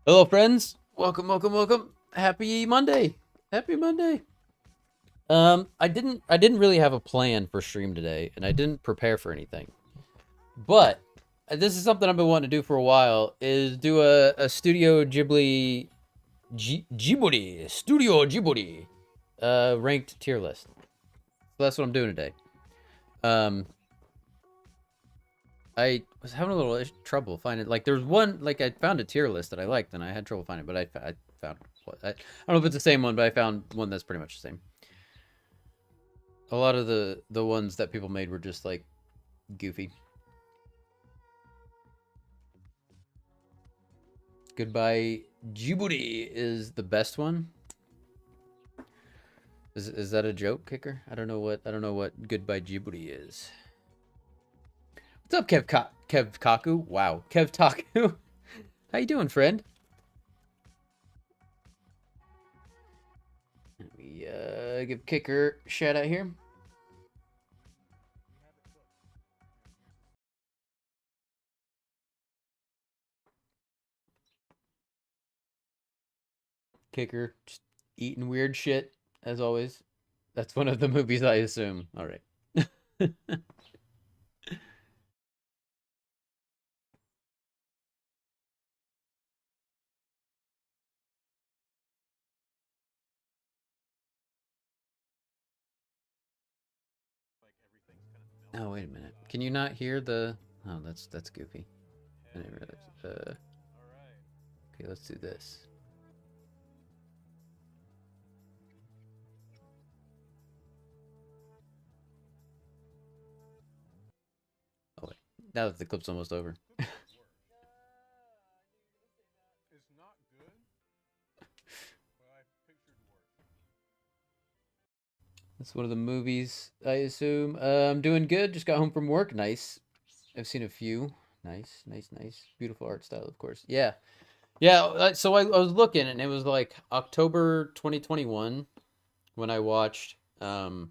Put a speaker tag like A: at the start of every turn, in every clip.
A: Hello, friends. Welcome, welcome, welcome. Happy Monday. Happy Monday. I didn't really have a plan for stream today, and I didn't prepare for anything. But this is something I've been wanting to do for a while. Is do a Studio Ghibli, Studio Ghibli, ranked tier list. So that's what I'm doing today. Um, I was having a little trouble finding like there's one like I found a tier list that I liked and I had trouble finding, but I found what I don't know if it's the same one, but I found one that's pretty much the same. A lot of the ones that people made were just like goofy. Goodbye Djibouti is the best one. Is that a joke, Kicker? I don't know what Goodbye Djibouti is. What's up, Kev Kaku? Wow, Kev Taku. How you doing, friend? Let me give Kicker a shout out here. Kicker just eating weird shit as always. That's one of the movies I assume. All right. Oh, wait a minute. Can you not hear the? Oh, that's goofy. I didn't realize. Okay, let's do this. Oh wait, now that the clip's almost over. That's one of the movies I assume. I'm doing good. Just got home from work. Nice. I've seen a few. Nice, nice, nice. Beautiful art style, of course. Yeah, yeah. So I was looking, and it was like October 2021 when I watched. Actually,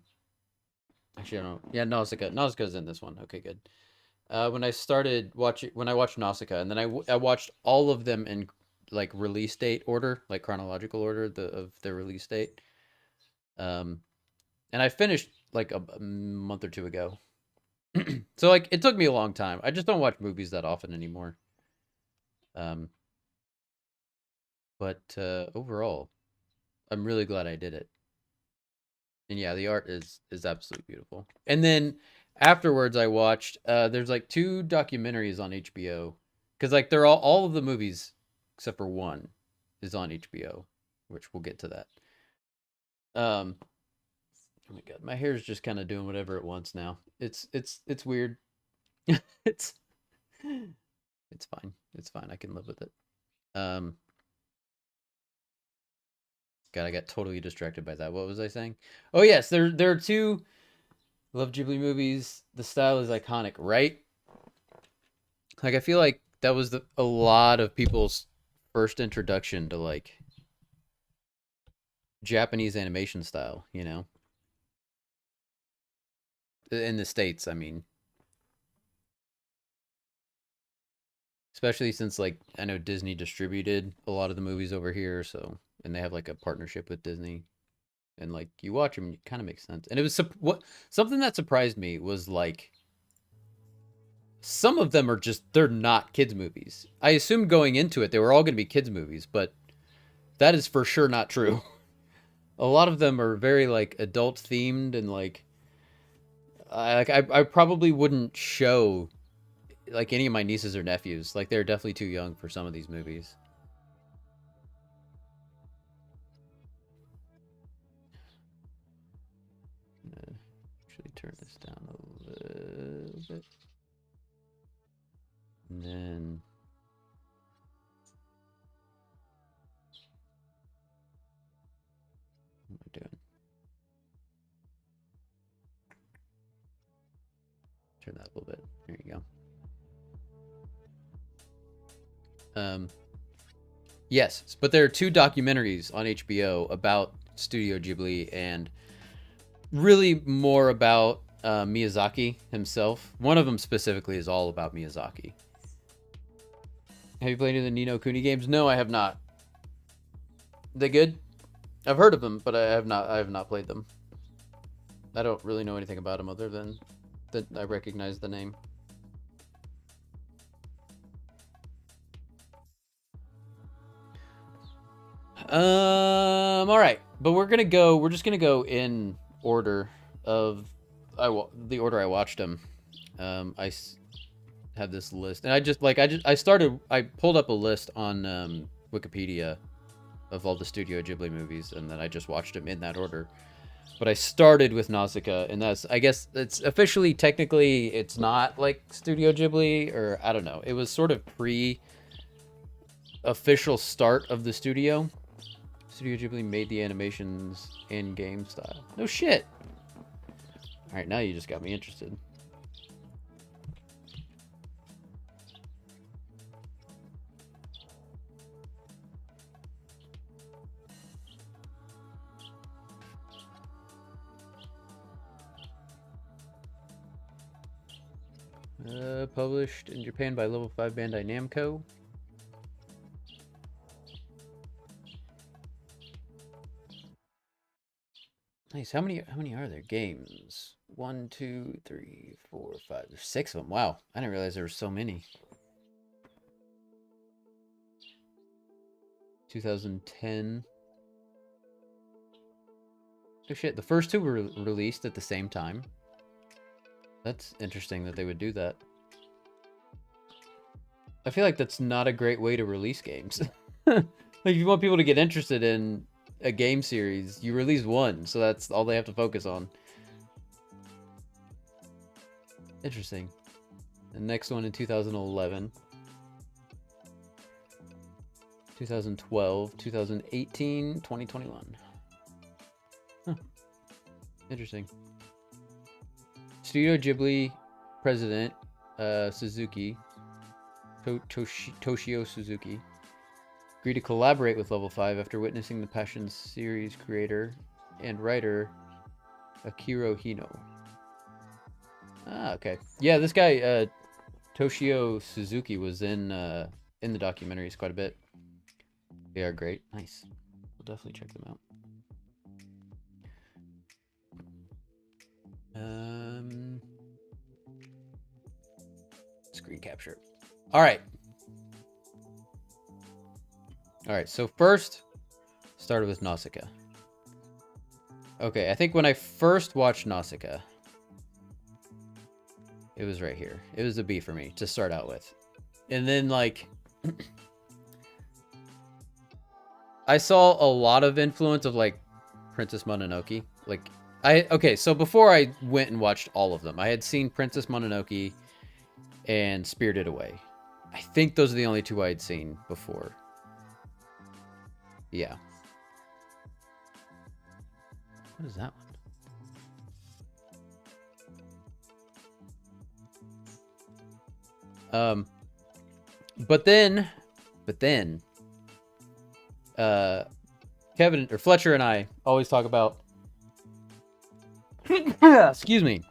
A: I don't know. Yeah, Nausicaa. Nausicaa's in this one. Okay, good. When I watched Nausicaa, and then I watched all of them in like release date order, like chronological order of their release date. Um, and I finished like a month or two ago. So like it took me a long time. I just don't watch movies that often anymore. Um, but overall, I'm really glad I did it. And yeah, the art is absolutely beautiful. And then afterwards, I watched. There's like two documentaries on HBO because like they're all of the movies except for one is on HBO, which we'll get to that. Um, oh my god, my hair is just kind of doing whatever it wants now. It's weird. it's it's fine. It's fine. I can live with it. Um, God, I got totally distracted by that. What was I saying? Oh yes, there are two Love Ghibli movies. The style is iconic, right? Like I feel like that was a lot of people's first introduction to like Japanese animation style, in the States, I mean, especially since like I know Disney distributed a lot of the movies over here, so and they have like a partnership with Disney and like you watch them, it kind of makes sense. And it was what something that surprised me was like some of them are just they're not kids movies. I assumed going into it they were all going to be kids movies, but that is for sure not true. A lot of them are very like adult themed and like I probably wouldn't show like any of my nieces or nephews. Like they're definitely too young for some of these movies. I'm gonna actually turn this down a little bit. And then what am I doing? Turn that a little bit. There you go. Yes, but there are two documentaries on HBO about Studio Ghibli and really more about Miyazaki himself. One of them specifically is all about Miyazaki. Have you played any of the Ni no Kuni games? No, I have not. They good? I've heard of them, but I have not played them. I don't really know anything about them other than that I recognize the name. All right, but we're just gonna go in order of the order I watched them. I have this list, and I pulled up a list on Wikipedia of all the Studio Ghibli movies, and then I just watched them in that order. But I started with Nausicaa, and I guess it's officially, technically, it's not like Studio Ghibli, or I don't know. It was sort of pre-official start of the studio. Studio Ghibli made the animations in game style. No shit. All right, now you just got me interested. Published in Japan by Level 5 Bandai Namco. Nice. How many are there? Games. 1, 2, 3, 4, 5. There's 6 of them. Wow. I didn't realize there were so many. 2010. Oh shit. The first 2 were released at the same time. That's interesting that they would do that. I feel like that's not a great way to release games. Like, if you want people to get interested in a game series, you release one, so that's all they have to focus on. Interesting. The next one in 2011. 2012, 2018, 2021. Huh. Interesting. Studio Ghibli president Suzuki, Toshio Suzuki, agreed to collaborate with Level 5 after witnessing the Passion series creator and writer Akira Hino. Ah, okay. Yeah, this guy Toshio Suzuki was in the documentaries quite a bit. They are great. Nice. We'll definitely check them out. Screen capture. All right. So first, started with Nausicaa. Okay, I think when I first watched Nausicaa, it was right here. It was a B for me to start out with. And then, like, I saw a lot of influence of, like, Princess Mononoke. Like, okay, so before I went and watched all of them, I had seen Princess Mononoke and Spirited Away. I think those are the only 2 I had seen before. Yeah. What is that one? But then, Kevin or Fletcher and I always talk about. Excuse me.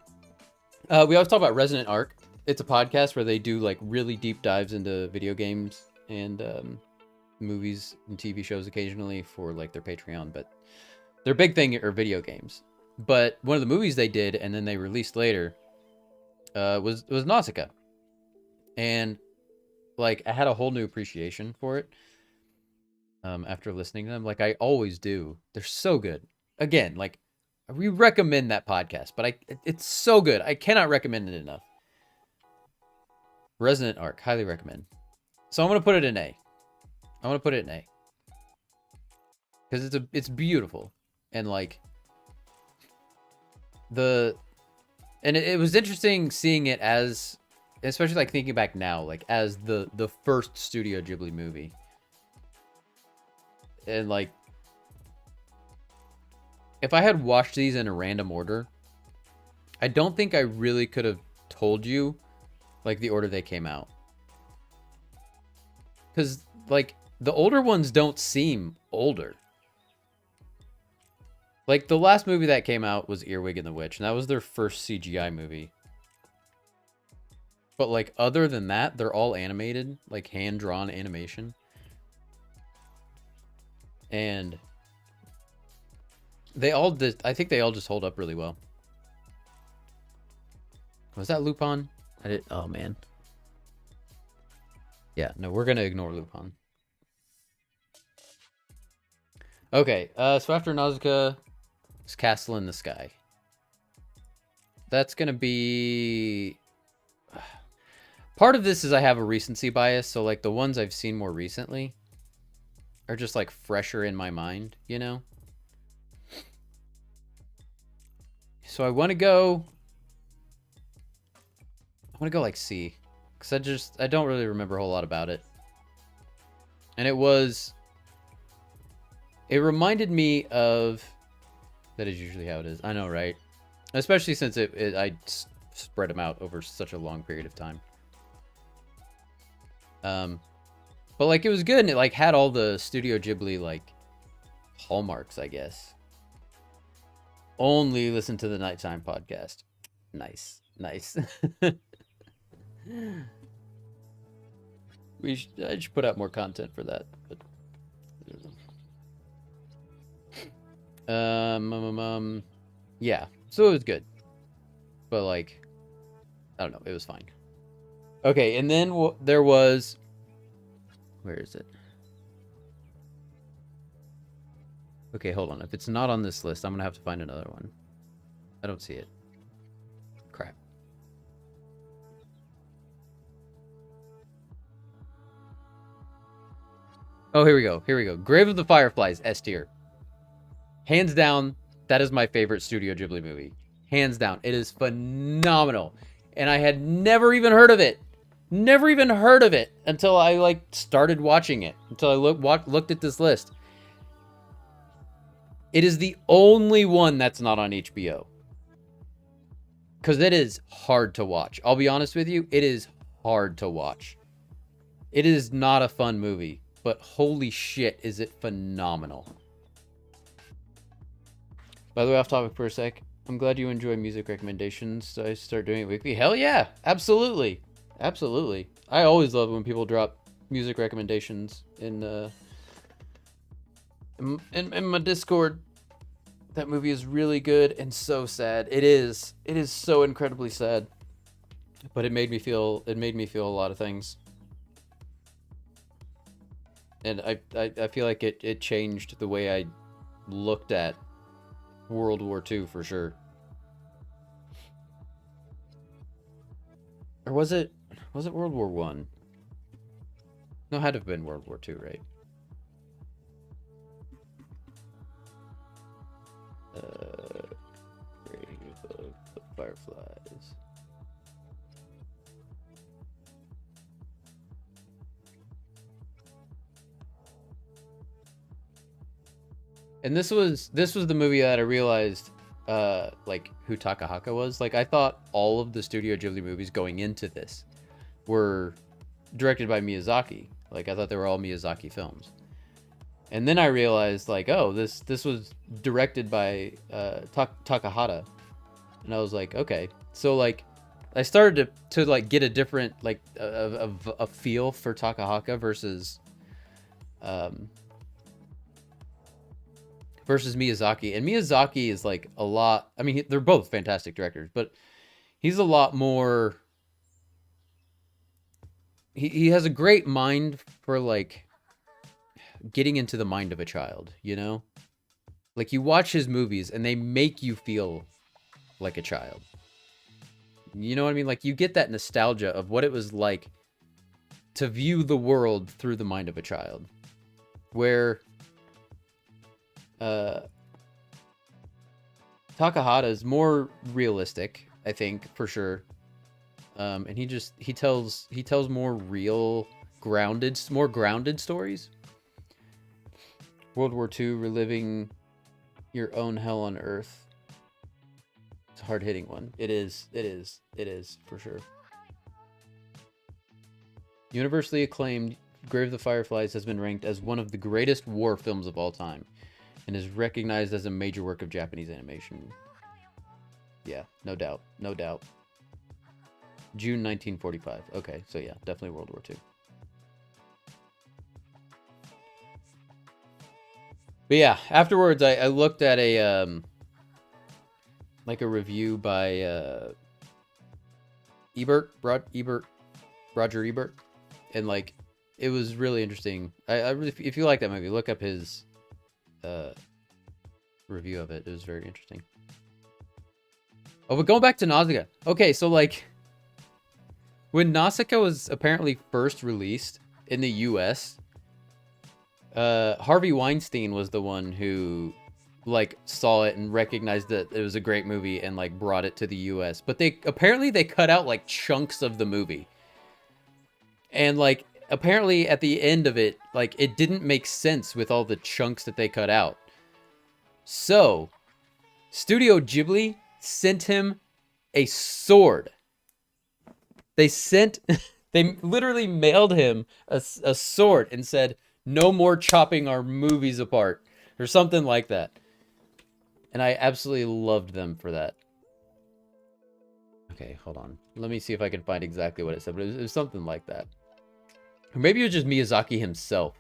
A: We always talk about Resonant Arc. It's a podcast where they do like really deep dives into video games and movies and TV shows occasionally for like their Patreon, but their big thing are video games. But one of the movies they did and then they released later was Nausicaa. And like I had a whole new appreciation for it after listening to them. Like I always do. They're so good. Again, like we recommend that podcast, but it's so good. I cannot recommend it enough. Resonant Arc, highly recommend. So I'm gonna put it in A. Because it's beautiful. And like it was interesting seeing it as, especially like thinking back now, like as the first Studio Ghibli movie. And like if I had watched these in a random order, I don't think I really could have told you like the order they came out. Because like the older ones don't seem older. Like the last movie that came out was Earwig and the Witch, and that was their first CGI movie. But like other than that, they're all animated, like hand-drawn animation. And they all did, I think they all just hold up really well. Was that Lupin? I did. Oh man. Yeah, no, we're gonna ignore Lupin. Okay, so after Nausicaa, it's Castle in the Sky. That's gonna be... Part of this is I have a recency bias, so like the ones I've seen more recently are just like fresher in my mind, you know? So I want to go like C, because I don't really remember a whole lot about it. And it reminded me of... That is usually how it is. I know, right? Especially since I spread them out over such a long period of time. But like it was good, and it like had all the Studio Ghibli like hallmarks, I guess. Only listen to the Nighttime podcast. Nice. I should put out more content for that. But yeah. So it was good. But like, I don't know, it was fine. Okay, and then there was... Where is it? Okay, hold on. If it's not on this list, I'm gonna have to find another one. I don't see it. Crap. Oh, here we go. Grave of the Fireflies, S tier. Hands down, that is my favorite Studio Ghibli movie. Hands down. It is phenomenal. And I had never even heard of it. Never even heard of it until I like started watching it. Until I looked at this list. It is the only one that's not on HBO. Because it is hard to watch. I'll be honest with you. It is hard to watch. It is not a fun movie. But holy shit, is it phenomenal. By the way, off topic for a sec. I'm glad you enjoy music recommendations. So I start doing it weekly. Hell yeah. Absolutely. Absolutely. I always love when people drop music recommendations in my Discord. That movie is really good and so sad. It is so incredibly sad. But it made me feel a lot of things. And I feel like it changed the way I looked at World War II for sure. Or was it World War One? No, it had to have been World War II, right? Grave of the Fireflies. And this was the movie that I realized like who Takahaka was. Like I thought all of the Studio Ghibli movies going into this were directed by Miyazaki. Like I thought they were all Miyazaki films. And then I realized like, oh, this was directed by Takahata. And I was like, okay. So like I started to like get a different like a feel for Takahaka versus Miyazaki. And Miyazaki is like a lot... I mean, they're both fantastic directors, but he's a lot more... He has a great mind for like getting into the mind of a child, you know? Like you watch his movies and they make you feel like a child. You know what I mean? Like you get that nostalgia of what it was like to view the world through the mind of a child. Where Takahata is more realistic, I think, for sure. And he tells more real, more grounded stories. World War II, reliving your own hell on Earth. It's a hard-hitting one. It is for sure. Universally acclaimed, Grave of the Fireflies has been ranked as one of the greatest war films of all time, and is recognized as a major work of Japanese animation. Yeah, no doubt. June 1945. Okay, so yeah, definitely World War II. But yeah, afterwards I looked at a like a review by Roger Ebert, and like it was really interesting. I really, if you like that movie, look up his uh review of it. It was very interesting. Oh, but going back to Nausicaa. Okay, so like when Nausicaa was apparently first released in the US, Harvey Weinstein was the one who like saw it and recognized that it was a great movie and like brought it to the US. But they apparently they cut out like chunks of the movie. And like apparently at the end of it, like it didn't make sense with all the chunks that they cut out. So, Studio Ghibli sent him a sword. They sent they literally mailed him a sword and said, "No more chopping our movies apart," or something like that. And I absolutely loved them for that. Okay, hold on. Let me see if I can find exactly what it said, but it was something like that. Or maybe it was just Miyazaki himself.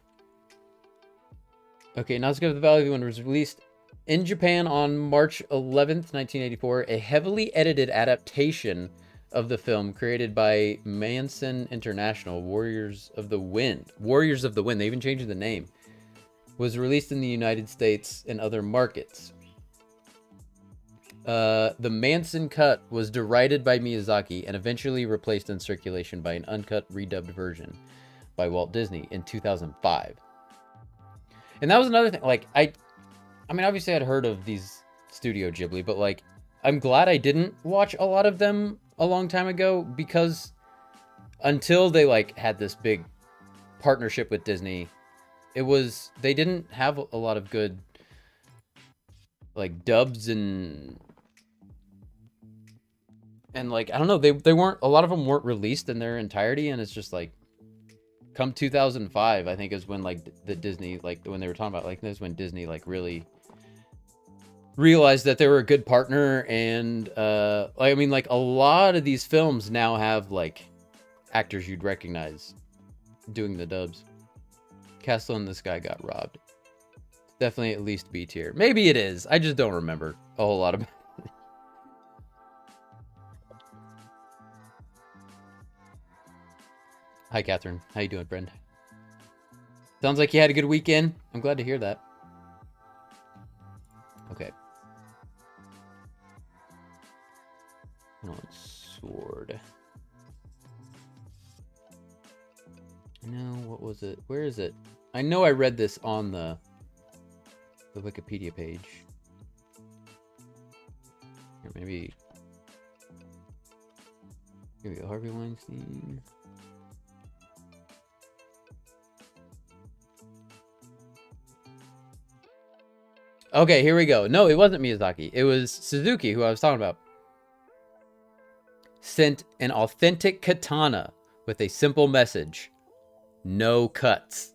A: Okay, Nausicaa of the Valley of the Wind was released in Japan on March 11th, 1984, a heavily edited adaptation of the film created by Manson International, Warriors of the Wind. Warriors of the Wind, they even changed the name. Was released in the United States and other markets. The Manson cut was derided by Miyazaki and eventually replaced in circulation by an uncut, redubbed version by Walt Disney in 2005. And that was another thing. Like, I mean, obviously I'd heard of these Studio Ghibli, but like, I'm glad I didn't watch a lot of them a long time ago, because until they like had this big partnership with Disney, they didn't have a lot of good like dubs and like, I don't know, they weren't, a lot of them weren't released in their entirety, and it's just like, come 2005, I think is when like the Disney, like when they were talking about like this, when Disney like really realized that they were a good partner. And I mean, like a lot of these films now have like actors you'd recognize doing the dubs. Castle in the Sky got robbed. Definitely at least B tier. Maybe it is. I just don't remember a whole lot about it. Hi, Catherine. How you doing, friend? Sounds like you had a good weekend. I'm glad to hear that. Okay. Oh, sword. No, what was it? Where is it? I know I read this on the Wikipedia page. Or maybe here we go. Harvey Weinstein. Okay, here we go. No, it wasn't Miyazaki. It was Suzuki, who I was talking about. Sent an authentic katana with a simple message: no cuts.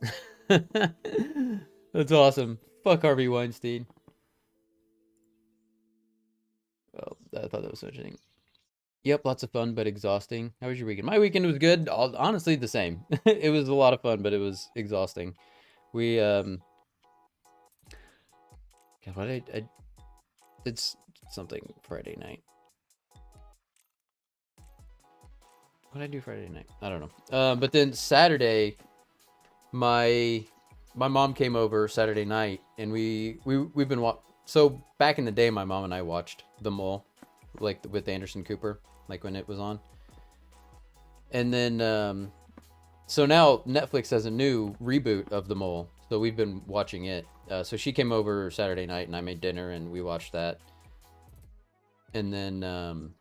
A: That's awesome. Fuck Harvey Weinstein. Well, I thought that was such a thing. Yep, lots of fun, but exhausting. How was your weekend? My weekend was good. Honestly, the same. It was a lot of fun, but it was exhausting. We, God, I did something Friday night. What did I do Friday night? I don't know. But then Saturday, my mom came over Saturday night, and we've been so back in the day, my mom and I watched The Mole, like with Anderson Cooper, like when it was on. And then so now Netflix has a new reboot of The Mole, so we've been watching it. So she came over Saturday night, and I made dinner, and we watched that. And then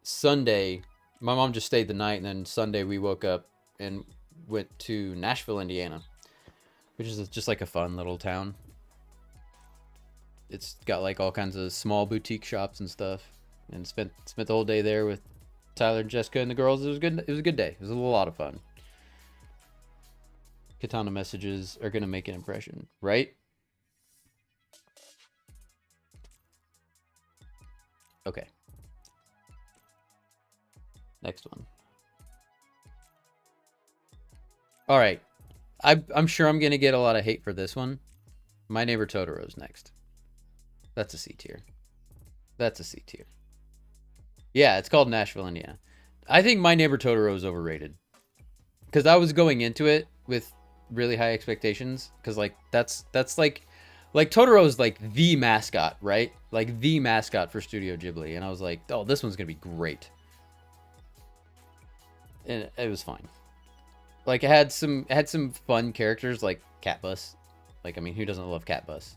A: Sunday, my mom just stayed the night, and then Sunday we woke up and went to Nashville, Indiana, which is just like a fun little town. It's got like all kinds of small boutique shops and stuff, and spent the whole day there with Tyler and Jessica and the girls. It was good. It was a good day. It was a lot of fun. Katana messages are gonna make an impression, right? Okay. Next one. All right. I'm sure I'm going to get a lot of hate for this one. My Neighbor Totoro's next. That's a C tier. That's a C tier. Yeah, it's called Nashville, Indiana. I think My Neighbor Totoro is overrated. Because I was going into it with really high expectations. Because, like, that's like Totoro's like the mascot, right? Like the mascot for Studio Ghibli. And I was like, oh, this one's going to be great. And it was fine. Like, it had some fun characters like Cat Bus. Like, I mean, who doesn't love Cat Bus?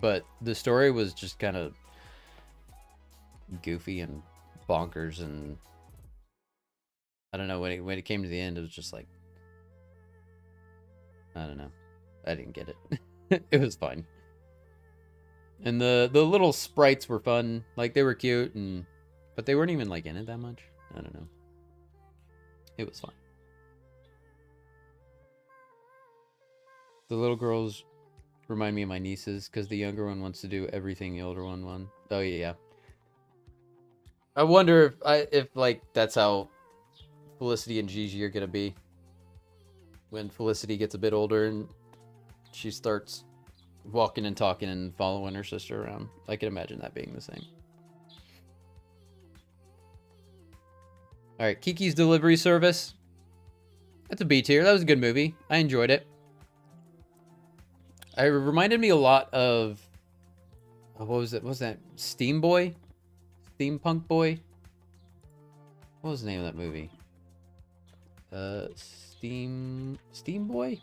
A: But the story was just kind of goofy and bonkers, and I don't know, when it came to the end, it was just like, I don't know. I didn't get it. It was fine. And the little sprites were fun. Like, they were cute, but they weren't even like in it that much. I don't know. It was fine. The little girls remind me of my nieces because the younger one wants to do everything the older one won. Oh yeah. I wonder if like that's how Felicity and Gigi are gonna be when Felicity gets a bit older and she starts walking and talking and following her sister around. I can imagine that being the same. All right, Kiki's Delivery Service. That's a B tier. That was a good movie. I enjoyed it. It reminded me a lot of what was it? What was that? Steam Boy? Steampunk Boy? What was the name of that movie? Steam Boy?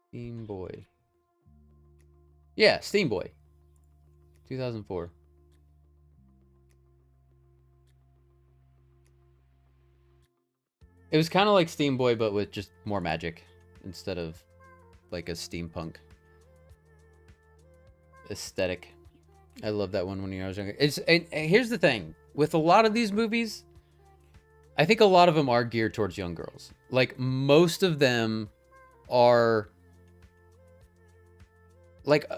A: Steam Boy. Yeah, Steam Boy. 2004. It was kind of like Steam Boy, but with just more magic instead of like a steampunk aesthetic. I love that one when I was younger. And here's the thing with a lot of these movies, I think a lot of them are geared towards young girls. Like most of them are like,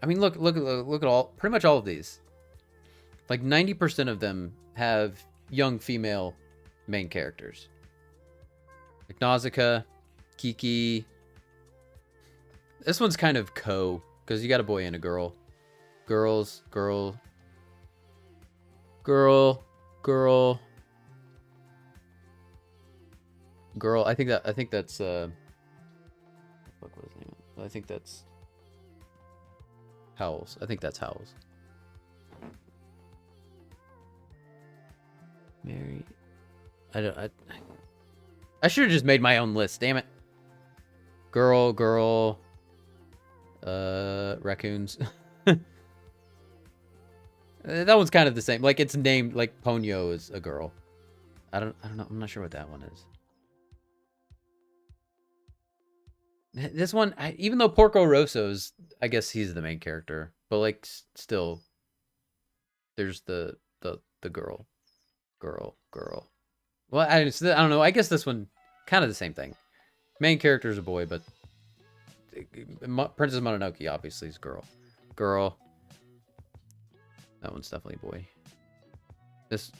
A: I mean, look at all, pretty much all of these. Like 90% of them have young female main characters. Like Nausicaa, Kiki. This one's kind of because you got a boy and a girl. Girl. I think that's fuck, what was his name? I think that's Howells. I think that's Howells. Mary. I should have just made my own list, damn it. Girl, raccoons. That one's kind of the same. Like it's named like Ponyo is a girl. I don't know. I'm not sure what that one is. This one, even though Porco Rosso's, I guess he's the main character, but like still, there's the girl. Well, I don't know. I guess this one, kind of the same thing. Main character is a boy, but Princess Mononoke obviously is girl. That one's definitely a boy. This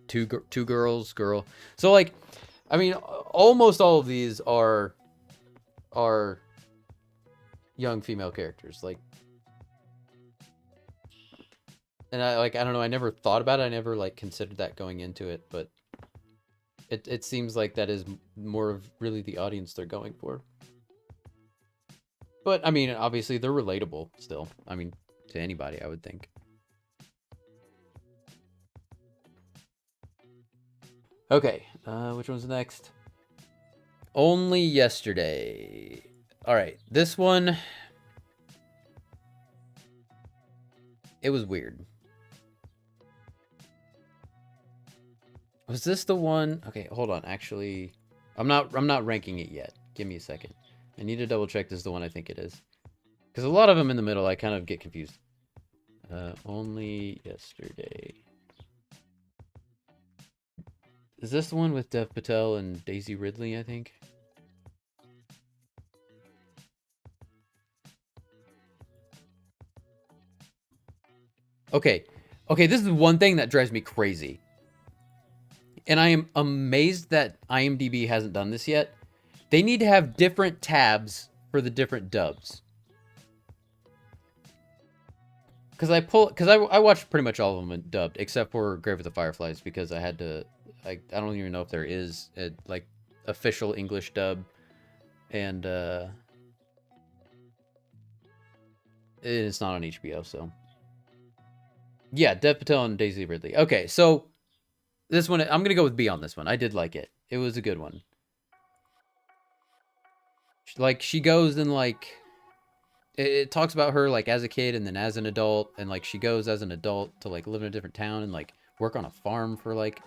A: two girls, girl. So like, I mean, almost all of these are young female characters. Like, and I don't know. I never thought about it. I never like considered that going into it, but it seems like that is more of really the audience they're going for. But I mean, obviously they're relatable still. I mean, to anybody, I would think. Okay, which one's next? Only Yesterday. All right, this one. It was weird. Was this the one? Okay, hold on. Actually, I'm not ranking it yet. Give me a second. I need to double check this is the one I think it is. Because a lot of them in the middle, I kind of get confused. Only Yesterday. Is this the one with Dev Patel and Daisy Ridley, I think? Okay. Okay, this is one thing that drives me crazy. And I am amazed that IMDb hasn't done this yet. They need to have different tabs for the different dubs. Because I watched pretty much all of them dubbed, except for Grave of the Fireflies, because I had to, I don't even know if there is a, like, official English dub. And, it's not on HBO, so. Yeah, Dev Patel and Daisy Ridley. Okay, so this one, I'm gonna go with B on this one. I did like it. It was a good one. Like, she goes and, like, it talks about her, like, as a kid and then as an adult, and, like, she goes as an adult to, like, live in a different town and, like, work on a farm for, like,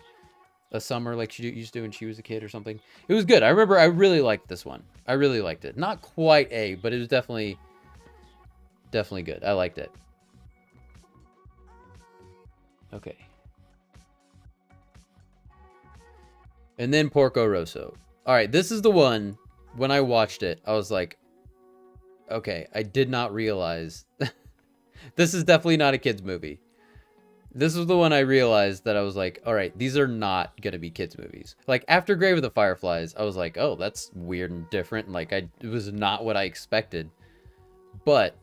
A: a summer, like she used to when she was a kid or something. It was good. I remember I really liked this one. I really liked it. Not quite A, but it was definitely good. I liked it. Okay. And then Porco Rosso. All right, this is the one, when I watched it, I was like, okay, I did not realize. This is definitely not a kid's movie. This was the one I realized that I was like, all right, these are not going to be kids' movies. Like, after Grave of the Fireflies, I was like, oh, that's weird and different. Like, it was not what I expected. But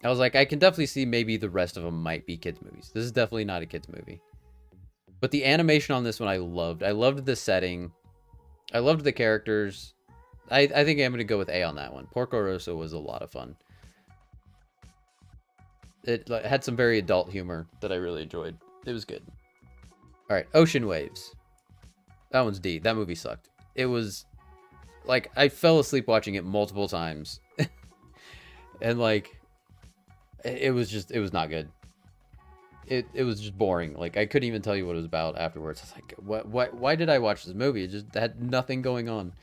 A: I was like, I can definitely see maybe the rest of them might be kids' movies. This is definitely not a kids' movie. But the animation on this one I loved. I loved the setting. I loved the characters. I think I'm going to go with A on that one. Porco Rosso was a lot of fun. It had some very adult humor that I really enjoyed. It was good. All right, Ocean Waves. That one's D. That movie sucked. It was, like, I fell asleep watching it multiple times. And, like, it was not good. It was just boring. Like, I couldn't even tell you what it was about afterwards. I was like, why did I watch this movie? It just had nothing going on.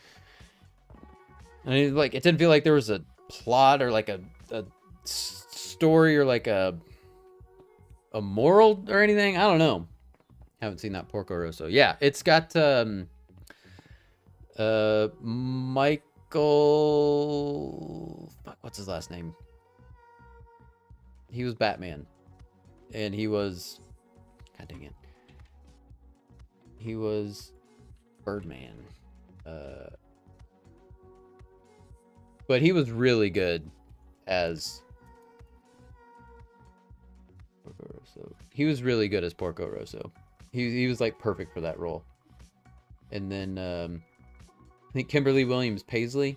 A: I mean, like, it didn't feel like there was a plot or, like, a story or, like, a moral or anything. I don't know. Haven't seen that Porco Rosso. Yeah, it's got Michael, fuck, what's his last name? He was Batman, and he was, god dang it, he was Birdman. But he was really good as Porco Rosso. He was really good as Porco Rosso. He was like perfect for that role. And then I think Kimberly Williams Paisley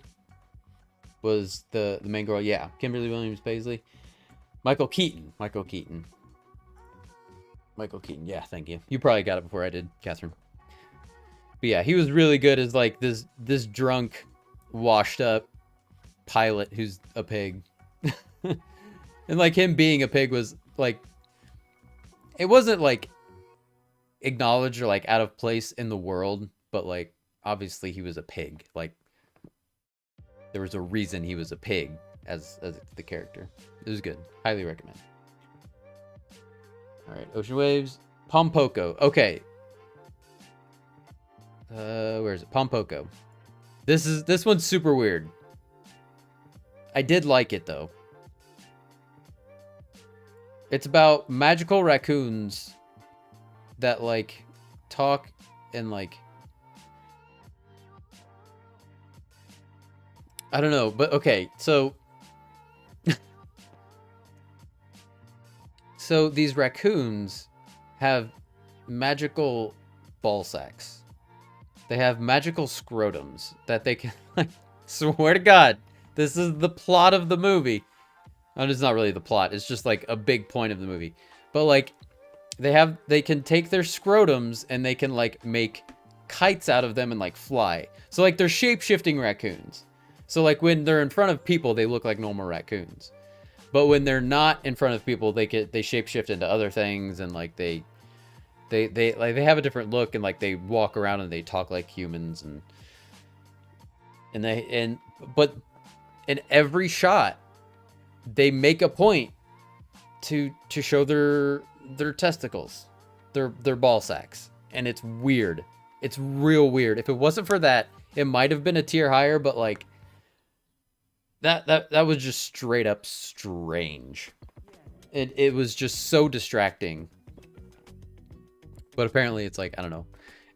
A: was the main girl. Yeah, Kimberly Williams Paisley. Michael Keaton. Yeah, thank you. You probably got it before I did, Catherine. But yeah, he was really good as like this drunk, washed up pilot who's a pig. And like him being a pig was like, it wasn't like acknowledged or like out of place in the world, but like obviously he was a pig. Like there was a reason he was a pig as the character. It was good. Highly recommend. All right, Ocean Waves, Pompoko. Okay. Where is it? Pompoko. This one's super weird. I did like it though. It's about magical raccoons that like talk and like, I don't know, but okay, so so these raccoons have magical ball sacks. They have magical scrotums that they can, like, swear to God, this is the plot of the movie. And it's not really the plot, it's just like a big point of the movie. But like, they can take their scrotums and they can like make kites out of them and like fly. So like they're shape-shifting raccoons. So like when they're in front of people, they look like normal raccoons. But when they're not in front of people, they shapeshift into other things, and like they have a different look, and like they walk around and they talk like humans, but in every shot they make a point to show their testicles, their ball sacks, and it's weird. It's real weird. If it wasn't for that, it might have been a tier higher, but like that was just straight up strange. it was just so distracting. But apparently it's like, I don't know.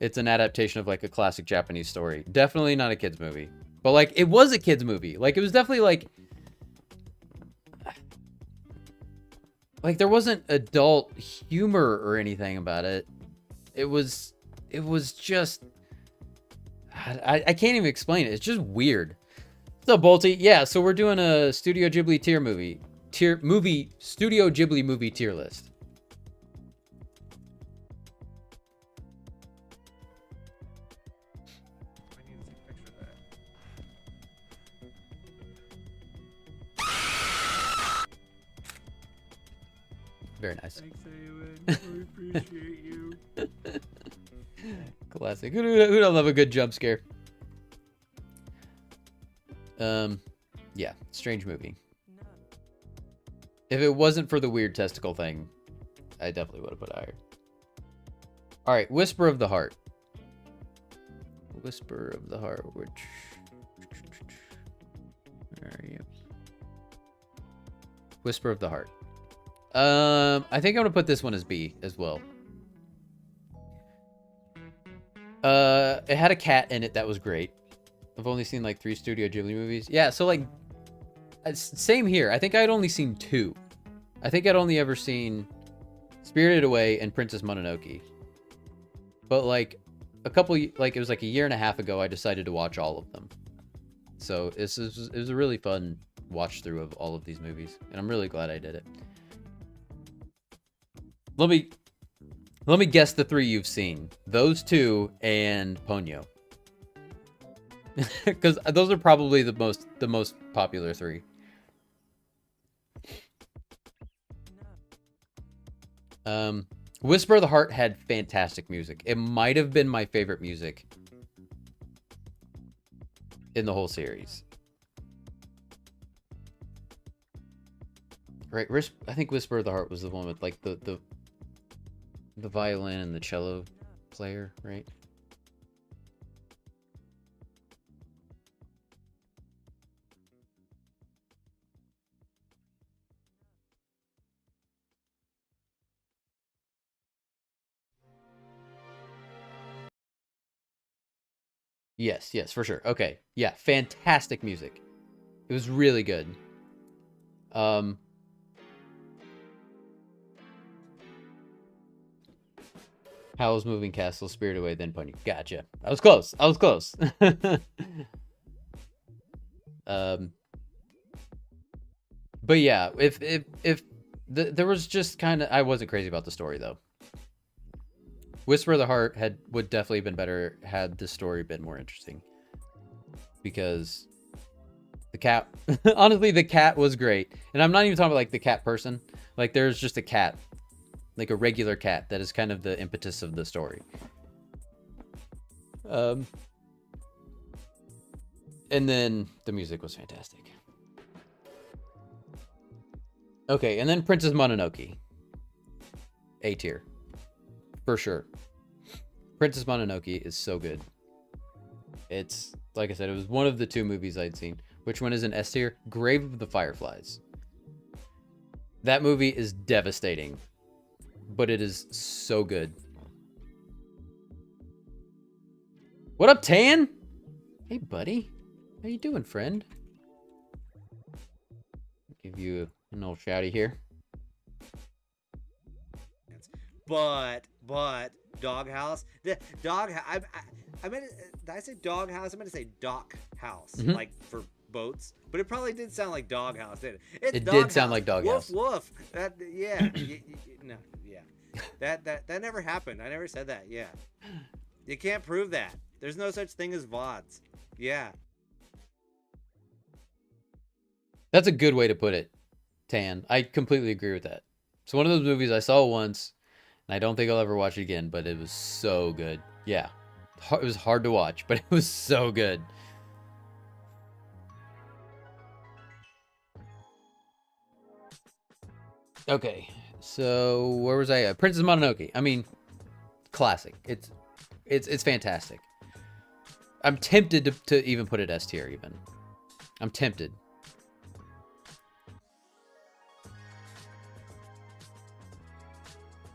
A: It's an adaptation of like a classic Japanese story. Definitely not a kid's movie. But like, it was a kid's movie. Like, it was definitely like there wasn't adult humor or anything about it. It was just, I can't even explain it. It's just weird. So Bolty, yeah, so we're doing a Studio Ghibli Studio Ghibli movie tier list.
B: I need to take a picture of that.
A: Very nice.
B: Thanks, Awen. I appreciate you.
A: Classic. Who don't love a good jump scare? Yeah, strange movie. If it wasn't for the weird testicle thing, I definitely would have put higher. All right, Whisper of the Heart. Whisper of the Heart, which... Where are you? Whisper of the Heart. I think I'm gonna put this one as B as well. It had a cat in it that was great. I've only seen like 3 Studio Ghibli movies. Yeah, so like, same here. I think I'd only seen 2. I think I'd only ever seen Spirited Away and Princess Mononoke. But like it was like a year and a half ago, I decided to watch all of them. So it was a really fun watch through of all of these movies, and I'm really glad I did it. Let me guess the 3 you've seen. Those 2 and Ponyo. Because those are probably the most popular 3. Whisper of the Heart had fantastic music. It might have been my favorite music in the whole series. Right, I think Whisper of the Heart was the one with like the violin and the cello player, right? Yes, for sure. Okay. Yeah, fantastic music. It was really good. Howl's Moving Castle, Spirited Away, then Ponyo. Gotcha. I was close. But yeah, if there was just kind of, I wasn't crazy about the story though. Whisper of the Heart would definitely have been better had the story been more interesting. Because the cat, honestly, the cat was great. And I'm not even talking about like the cat person. Like there's just a cat, like a regular cat that is kind of the impetus of the story. And then the music was fantastic. Okay, and then Princess Mononoke. A tier. For sure. Princess Mononoke is so good. It's, like I said, it was one of the 2 movies I'd seen. Which one is an S tier? Grave of the Fireflies. That movie is devastating. But it is so good. What up, Tan? Hey, buddy. How you doing, friend? Give you an old shouty here.
B: But Doghouse. The Doghouse. I meant. Did I say Doghouse? I meant to say Dock House, like for boats. But it probably did sound like Doghouse, didn't it?
A: It did sound like Doghouse.
B: Woof woof. That yeah. No, yeah. That never happened. I never said that. Yeah. You can't prove that. There's no such thing as VODs. Yeah.
A: That's a good way to put it, Tan. I completely agree with that. It's one of those movies I saw once, and I don't think I'll ever watch it again, but it was so good. Yeah. It was hard to watch, but it was so good. Okay. So, where was I at? Princess Mononoke. I mean, classic. It's fantastic. I'm tempted to even put it S tier even. I'm tempted.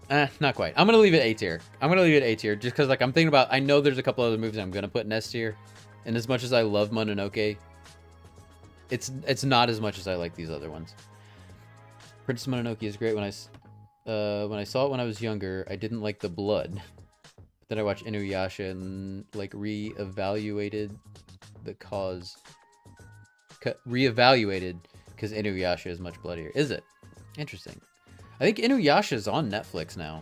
A: Not quite. I'm gonna leave it A tier. I'm gonna leave it A tier just because like I'm thinking about. I know there's a couple other movies I'm gonna put in S tier, and as much as I love Mononoke, it's not as much as I like these other ones. Princess Mononoke is great. When I saw it when I was younger, I didn't like the blood. But then I watched Inuyasha and like reevaluated the cause. Reevaluated because Inuyasha is much bloodier. Is it? Interesting. I think Inuyasha is on Netflix now.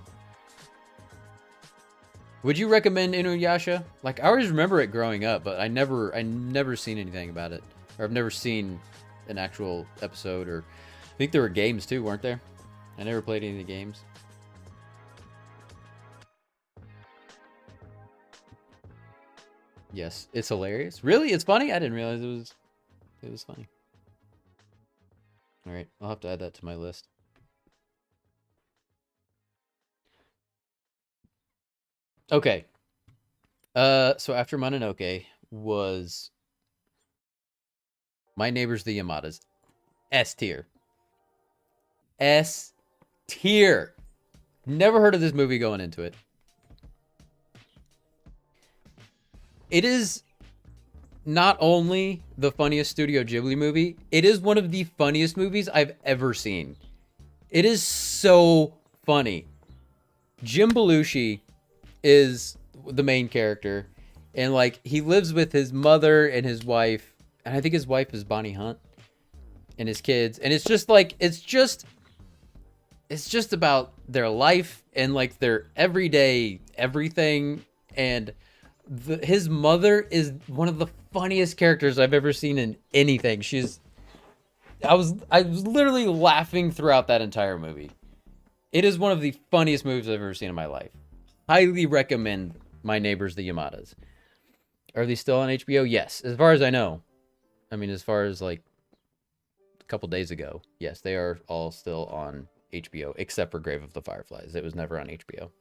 A: Would you recommend Inuyasha? Like I always remember it growing up, but I never seen anything about it, or I've never seen an actual episode. Or I think there were games too, weren't there? I never played any of the games. Yes, it's hilarious. Really, it's funny. I didn't realize it was funny. All right, I'll have to add that to my list. Okay. So after Mononoke was My Neighbors the Yamadas. S tier. S tier. Never heard of this movie going into it. It is not only the funniest Studio Ghibli movie, it is one of the funniest movies I've ever seen. It is so funny. Jim Belushi is the main character, and like he lives with his mother and his wife, and I think his wife is Bonnie Hunt, and his kids, and it's just like it's just about their life and like their everyday everything. And his mother is one of the funniest characters I've ever seen in anything. I was literally laughing throughout that entire movie. It is one of the funniest movies I've ever seen in my life. Highly recommend My Neighbors the Yamadas. Are they still on HBO? Yes, as far as I know. I mean, as far as like a couple days ago, yes, they are all still on HBO, except for Grave of the Fireflies. It was never on HBO.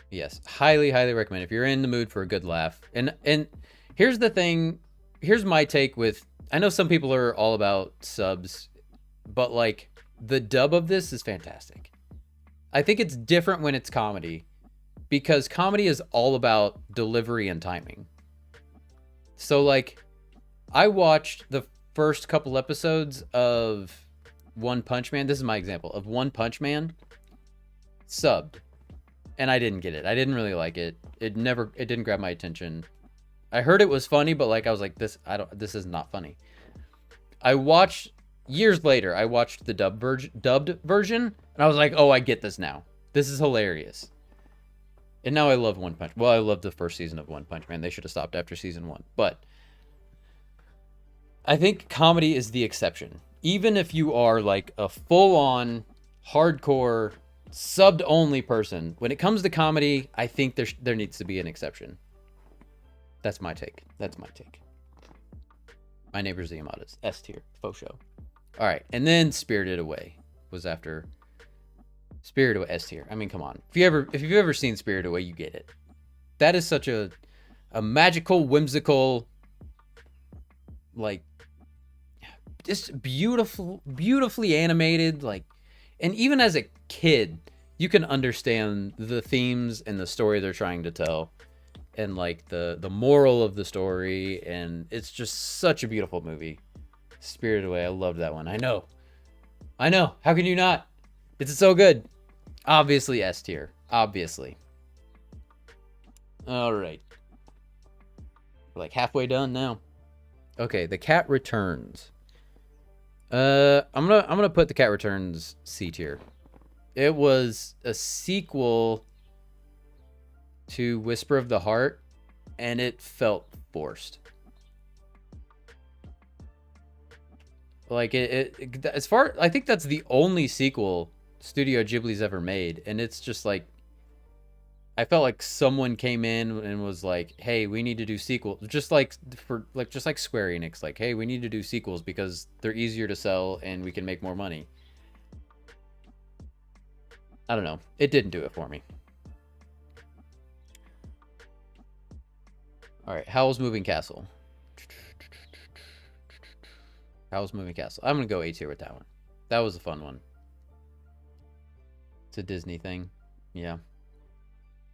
A: Yes, highly recommend if you're in the mood for a good laugh. And here's the thing, here's my take with, I know some people are all about subs, but like the dub of this is fantastic. I think it's different when it's comedy, because comedy is all about delivery and timing. So like I watched the first couple episodes of One Punch Man. This is my example of One Punch Man subbed, and I didn't get it. I didn't really like it. It didn't grab my attention. I heard it was funny, but like I was like, this is not funny. Years later, I watched the dubbed version, and I was like, oh, I get this now. This is hilarious. And now I love One Punch. Well, I love the first season of One Punch Man. They should have stopped after season 1. But I think comedy is the exception. Even if you are like a full-on, hardcore, subbed-only person, when it comes to comedy, I think there needs to be an exception. That's my take. My Neighbors the Yamadas. S tier. Faux show. All right. And then Spirited Away was after. Spirited Away, S tier. I mean, come on. If you've ever seen Spirited Away, you get it. That is such a magical, whimsical, like, just beautifully animated, like, and even as a kid, you can understand the themes and the story they're trying to tell, and like the moral of the story, and it's just such a beautiful movie. Spirited Away, I loved that one. I know. How can you not? It's so good. Obviously S tier. Obviously. All right. We're like halfway done now. Okay, The Cat Returns. I'm gonna put The Cat Returns C tier. It was a sequel to Whisper of the Heart, and it felt forced. Like I think that's the only sequel Studio Ghibli's ever made, and it's just like I felt like someone came in and was like, "Hey, we need to do sequels." Just like Square Enix, like, "Hey, we need to do sequels because they're easier to sell and we can make more money." I don't know. It didn't do it for me. All right, Howl's Moving Castle. Howl's Moving Castle. I'm gonna go A tier with that one. That was a fun one. It's a Disney thing. Yeah.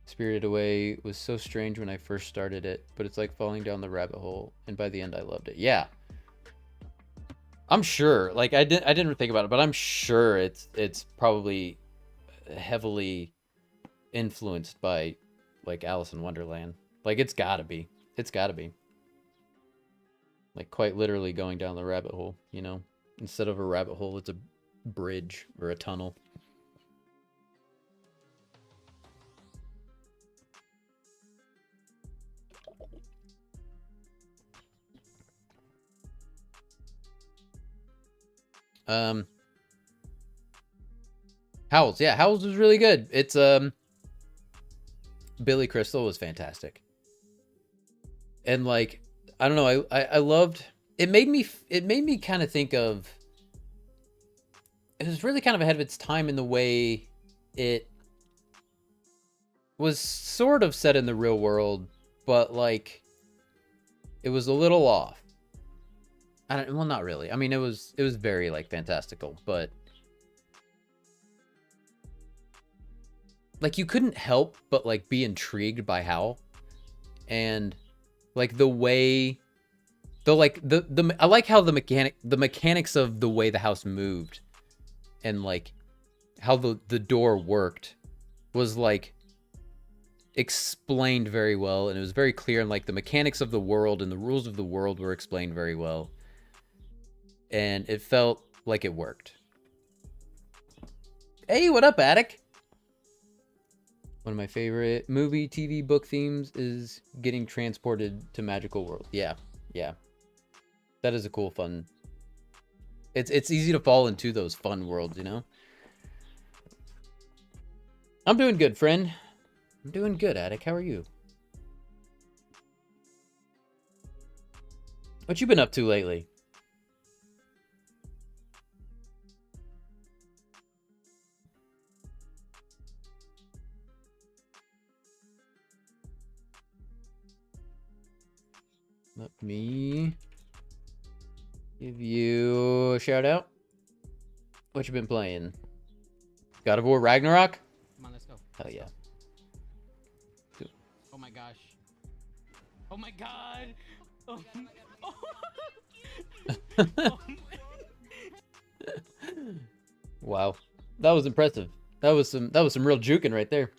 A: Spirited Away was so strange when I first started it, but it's like falling down the rabbit hole, and by the end I loved it. Yeah. I'm sure. Like I didn't think about it, but I'm sure it's probably heavily influenced by like Alice in Wonderland. Like it's gotta be. It's gotta be. Like quite literally going down the rabbit hole, you know? Instead of a rabbit hole, it's a bridge or a tunnel. Howl's, yeah, Howl's was really good. It's Billy Crystal was fantastic. And like I don't know, I loved it. Made me kind of think of, it was really kind of ahead of its time in the way it was sort of set in the real world, but like it was a little off. Well, not really. I mean, it was very like fantastical, but like you couldn't help but like be intrigued by Howl, and like the way the I like how the mechanics of the way the house moved and like how the door worked was like explained very well, and it was very clear, and like the mechanics of the world and the rules of the world were explained very well, and it felt like it worked. Hey, what up, Attic? One of my favorite movie, TV, book themes is getting transported to magical world. Yeah, yeah. That is a cool, fun. It's easy to fall into those fun worlds, you know? I'm doing good, friend. I'm doing good, Attic. How are you? What you been up to lately? Let me give you a shout out. What you been playing? God of War Ragnarok?
C: Come on, let's go.
A: Hell yeah.
C: Oh my gosh. Oh my god. Oh. Oh.
A: Wow. That was impressive. That was some real juking right there.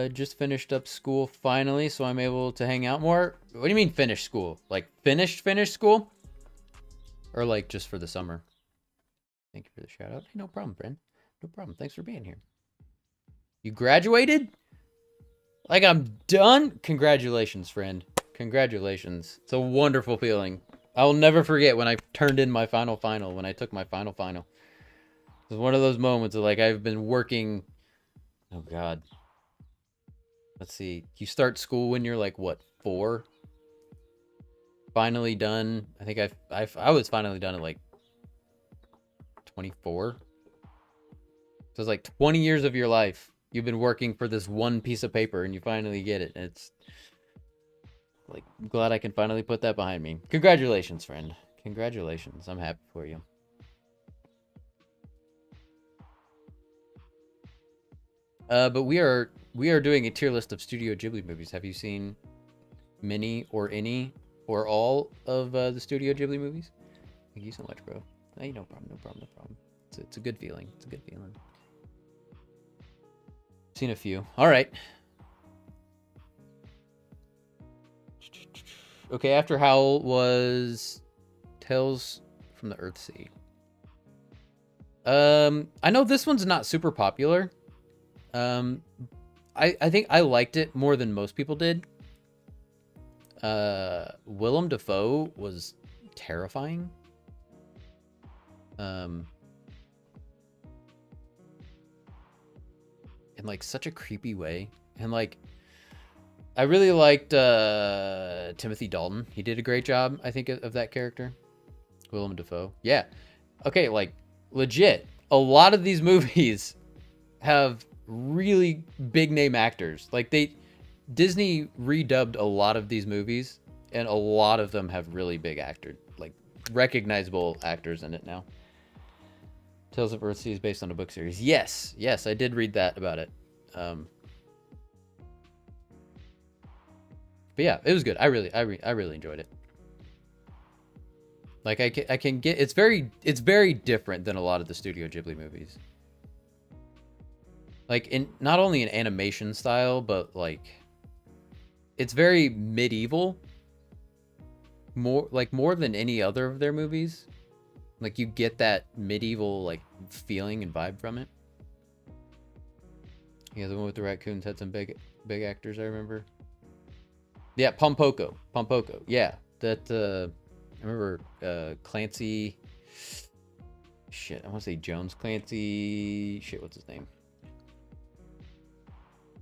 A: Just finished up school finally, so I'm able to hang out more. What do you mean finish school? Like finished school? Or like just for the summer? Thank you for the shout out. Hey, no problem, friend. No problem. Thanks for being here. You graduated? Like I'm done? Congratulations, friend. Congratulations. It's a wonderful feeling. I'll never forget when I turned in my final, when I took my final. It was one of those moments of like, I've been working. Oh God. Let's see. You start school when you're like, what, 4? Finally done. I think I was finally done at like 24. So it's like 20 years of your life. You've been working for this one piece of paper and you finally get it. And it's like, I'm glad I can finally put that behind me. Congratulations, friend. Congratulations. I'm happy for you. But we are doing a tier list of Studio Ghibli movies. Have you seen many or any or all of the Studio Ghibli movies? Thank you so much, bro. Hey, no problem, no problem, no problem. It's a good feeling. It's a good feeling. Seen a few. All right. Okay, after Howl was Tales from the Earthsea. I know this one's not super popular. I think I liked it more than most people did. Willem Dafoe was terrifying. In like such a creepy way. And like I really liked Timothy Dalton. He did a great job, I think, of that character. Willem Dafoe. Yeah. Okay, like legit. A lot of these movies have really big name actors. Like Disney redubbed a lot of these movies, and a lot of them have really big actors, like recognizable actors in it now. Tales of Earthsea is based on a book series. Yes, yes, I did read that about it. But yeah, it was good. I really enjoyed it. Like I can get it's very different than a lot of the Studio Ghibli movies. Like in not only in animation style, but like it's very medieval. More than any other of their movies. Like you get that medieval like feeling and vibe from it. Yeah, the one with the raccoons had some big actors, I remember. Yeah, Pompoko. Yeah, that I remember Clancy. Shit, I want to say Jones Clancy. Shit, what's his name?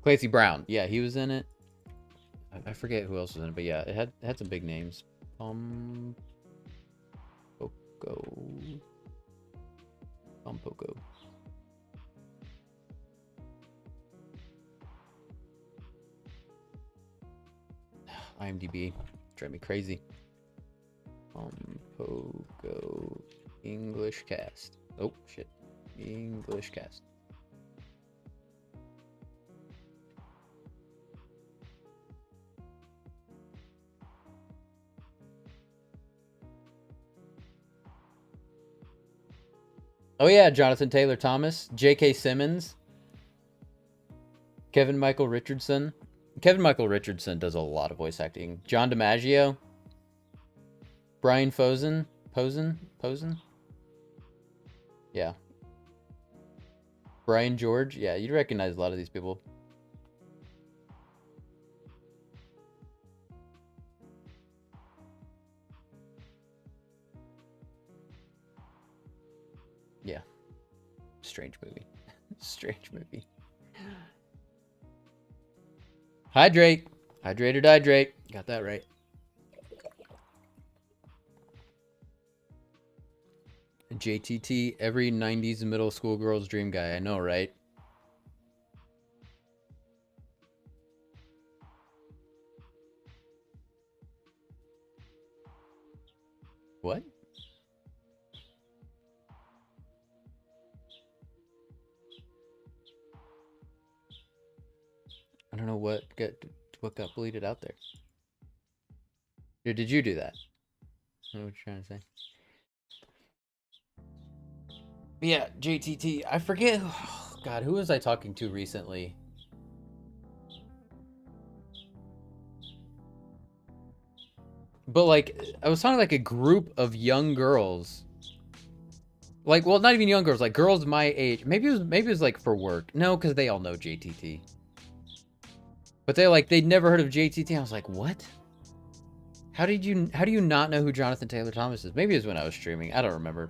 A: Clancy Brown. Yeah, he was in it. I forget who else was in it, but yeah, it had some big names. Pompoko. IMDb drive me crazy. Pogo English cast. Oh shit. English cast. Oh yeah, Jonathan Taylor Thomas, J.K. Simmons, Kevin Michael Richardson. Kevin Michael Richardson does a lot of voice acting. John DiMaggio, Brian Posen. Yeah. Brian George. Yeah, you'd recognize a lot of these people. Yeah. Strange movie. Strange movie. Hydrate. Hydrate or dihydrate. Got that right. JTT, every 90s middle school girl's dream guy. I know, right? What? I don't know what got bleeded out there. Or did you do that? I don't know what you're trying to say. Yeah, JTT. I forget. Oh, God, who was I talking to recently? But like, I was talking to like a group of young girls. Like, well, not even young girls, like girls my age. Maybe it was like for work. No, because they all know JTT. But they'd never heard of JTT. I was like, what? How do you not know who Jonathan Taylor Thomas is? Maybe it was when I was streaming. I don't remember.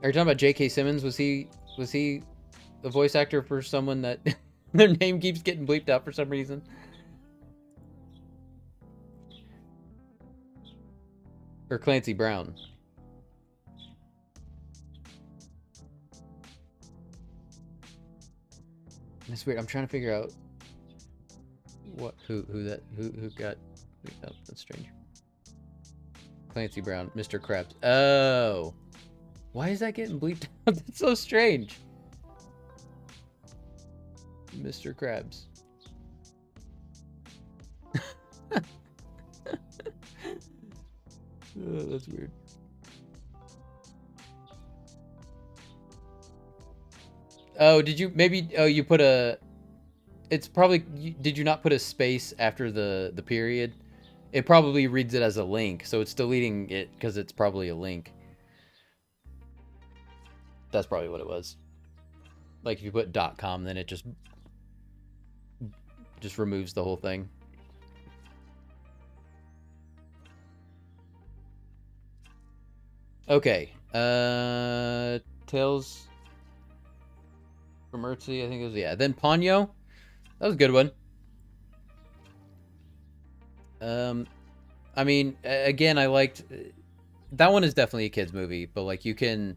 A: Are you talking about J.K. Simmons? Was he the voice actor for someone that their name keeps getting bleeped out for some reason? Or Clancy Brown? That's weird. I'm trying to figure out who got bleeped out. That's strange. Clancy Brown, Mr. Krabs. Oh. Why is that getting bleeped out? That's so strange. Mr. Krabs. Oh, that's weird. Oh, did you you put a it's probably did you not put a space after the period? It probably reads it as a link, so it's deleting it because it's probably a link. That's probably what it was. Like if you put .com, then it just removes the whole thing. Okay. Tales from Earthsea, I think it was, yeah. Then Ponyo. That was a good one. I mean, again, I liked that one is definitely a kids movie, but like you can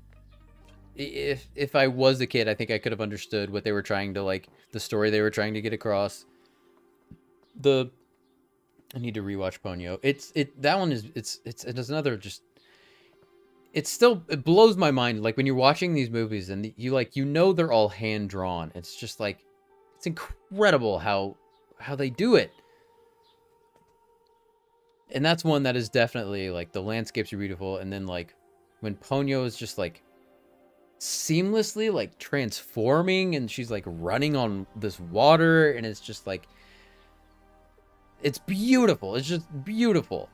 A: if I was a kid, I think I could have understood what they were trying to like, the story they were trying to get across. I need to rewatch Ponyo. That one is it's another just. It blows my mind like when you're watching these movies and you like they're all hand drawn. It's just like it's incredible how they do it. And that's one that is definitely like the landscapes are beautiful, and then like when Ponyo is just like seamlessly like transforming and she's like running on this water, and it's just like it's beautiful. It's just beautiful.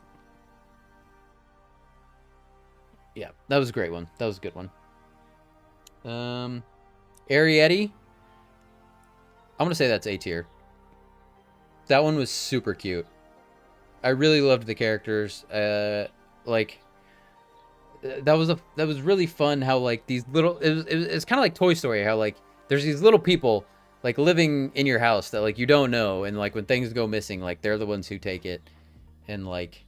A: Yeah, that was a great one. That was a good one. Arrietty. I'm gonna say that's A tier. That one was super cute. I really loved the characters. Like that was really fun. How like these little it's kind of like Toy Story. How like there's these little people like living in your house that like you don't know, and like when things go missing, like they're the ones who take it, and like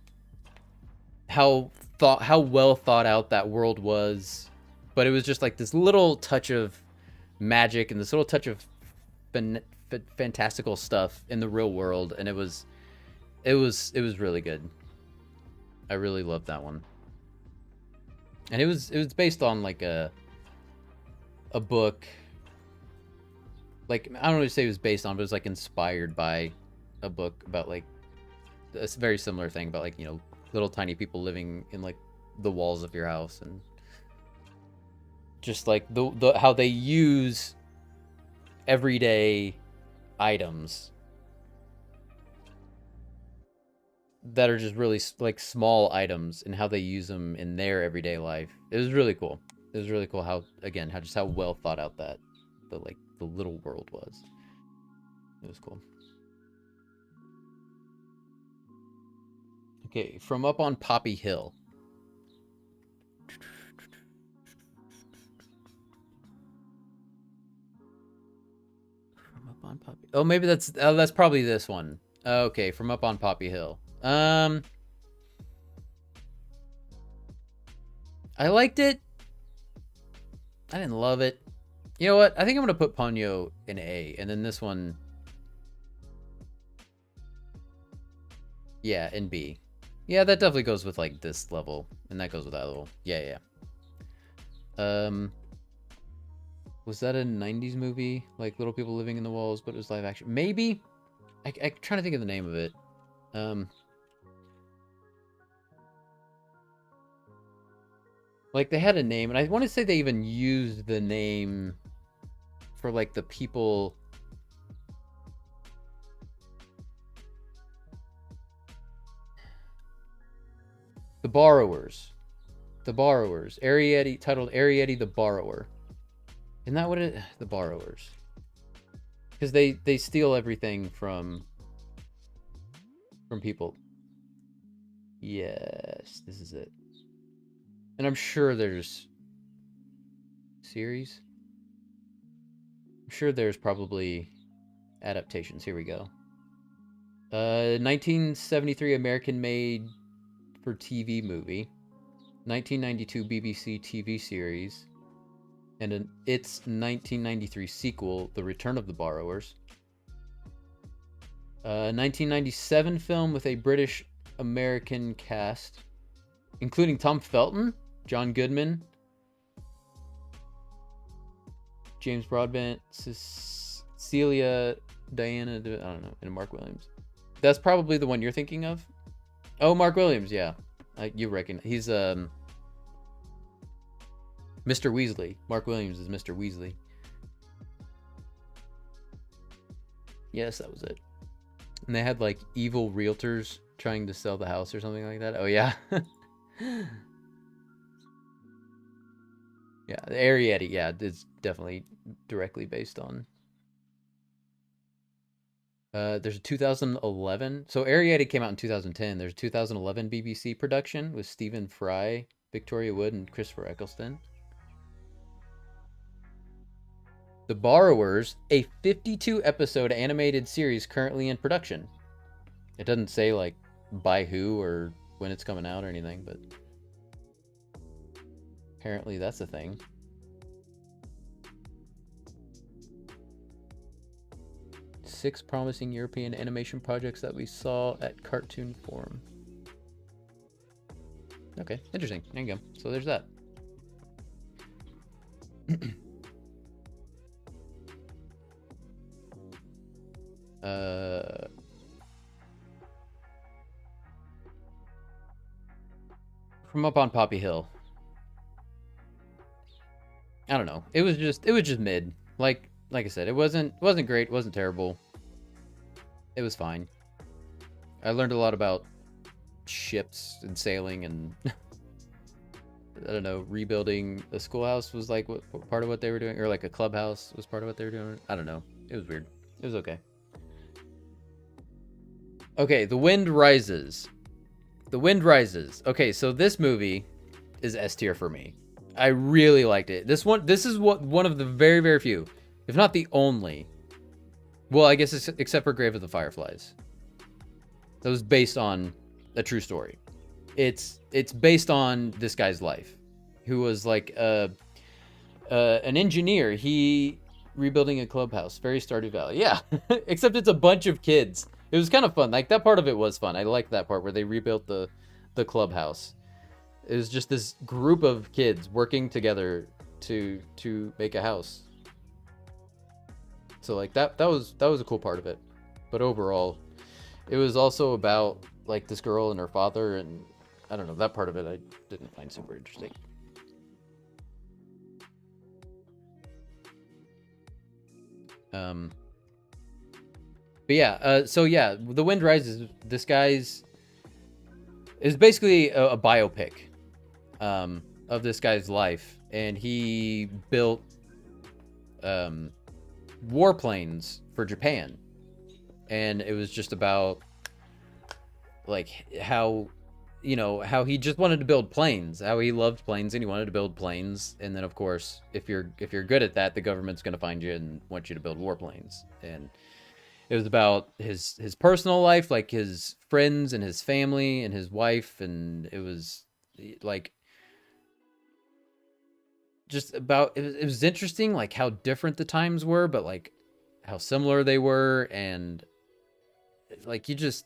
A: how well thought out that world was. But it was just like this little touch of magic and this little touch of fantastical stuff in the real world, and it was really good. I really loved that one. And it was based on like a book. Like I don't know what to say it was based on, but it was like inspired by a book about like a very similar thing about like, little tiny people living in like the walls of your house, and just like the how they use everyday items that are just really like small items, and how they use them in their everyday life. It was really cool. It was really cool how well thought out that the little world was. It was cool. Okay, From Up on Poppy Hill. From Up on Poppy. Oh, maybe that's probably this one. Okay, From Up on Poppy Hill. I liked it. I didn't love it. You know what? I think I'm gonna put Ponyo in A, and then this one, yeah, in B. Yeah, that definitely goes with like this level, and that goes with that level. Yeah. Was that a 90s movie? Like Little People Living in the Walls, but it was live action? Maybe? I'm trying to think of the name of it. Like they had a name, and I want to say they even used the name for like the people. The Borrowers. Arrietty, titled Arrietty the Borrower. Isn't that what it? The Borrowers. Because they steal everything from people. Yes, this is it. And I'm sure there's series. I'm sure there's probably adaptations. Here we go. 1973 American-made for TV movie. 1992 BBC TV series. And its 1993 sequel, The Return of the Borrowers. 1997 film with a British-American cast, including Tom Felton, John Goodman, James Broadbent, Celia, Diana, I don't know, and Mark Williams. That's probably the one you're thinking of. Oh, Mark Williams, yeah. You reckon he's Mr. Weasley. Mark Williams is Mr. Weasley. Yes, that was it. And they had like evil realtors trying to sell the house or something like that. Oh yeah. Yeah, the Arrietty, yeah, it's definitely directly based on. There's a 2011. So Arrietty came out in 2010. There's a 2011 BBC production with Stephen Fry, Victoria Wood, and Christopher Eccleston. The Borrowers, a 52-episode animated series currently in production. It doesn't say like by who or when it's coming out or anything, but apparently that's a thing. 6 promising European animation projects that we saw at Cartoon Forum. Okay, interesting. There you go. So there's that. From Up on Poppy Hill. I don't know. It was just mid. Like I said, it wasn't great, it wasn't terrible. It was fine. I learned a lot about ships and sailing and I don't know, rebuilding a schoolhouse was like what part of what they were doing, or like a clubhouse was part of what they were doing. I don't know. It was weird. It was okay. Okay, The Wind Rises. The Wind Rises. Okay, so this movie is S tier for me. I really liked it. This is one of the very, very few, if not the only. Well, I guess except for Grave of the Fireflies. That was based on a true story. It's based on this guy's life, who was like an engineer. He rebuilding a clubhouse, very Stardew Valley. Yeah, except it's a bunch of kids. It was kind of fun. Like that part of it was fun. I liked that part where they rebuilt the clubhouse. It was just this group of kids working together to make a house. So like that was a cool part of it. But overall, it was also about like this girl and her father, and I don't know, that part of it I didn't find super interesting. But yeah, so yeah, The Wind Rises, this guy's is basically a biopic of this guy's life, and he built warplanes for Japan, and it was just about like how he just wanted to build planes, how he loved planes and he wanted to build planes, and then of course if you're good at that, the government's going to find you and want you to build warplanes. And it was about his personal life, like his friends and his family and his wife, and it was like just about it was interesting, like how different the times were, but like how similar they were. And like you just